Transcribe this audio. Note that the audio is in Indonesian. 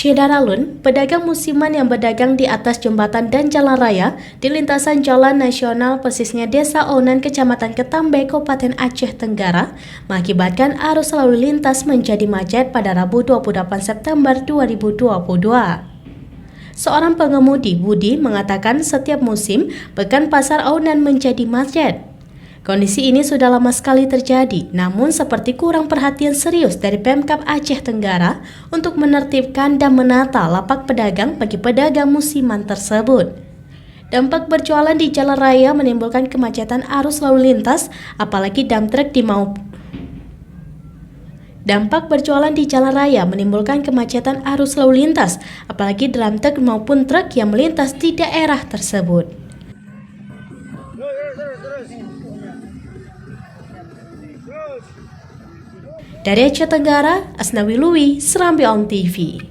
Syedaralun, pedagang musiman yang berdagang di atas jembatan dan jalan raya di lintasan jalan nasional persisnya Desa Onan, Kecamatan Ketambe, Kabupaten Aceh Tenggara, mengakibatkan arus lalu lintas menjadi macet pada Rabu 28 September 2022. Seorang pengemudi, Budi, mengatakan setiap musim pekan pasar Onan menjadi macet. Kondisi ini sudah lama sekali terjadi, namun seperti kurang perhatian serius dari Pemkab Aceh Tenggara untuk menertibkan dan menata lapak pedagang bagi pedagang musiman tersebut. Dampak berjualan di jalan raya menimbulkan kemacetan arus lalu lintas, apalagi dump truck Dampak berjualan di jalan raya menimbulkan kemacetan arus lalu lintas, apalagi drum truk maupun truk yang melintas di daerah tersebut. Dari Aceh Tenggara, Asnawi Lui, Serambi On TV.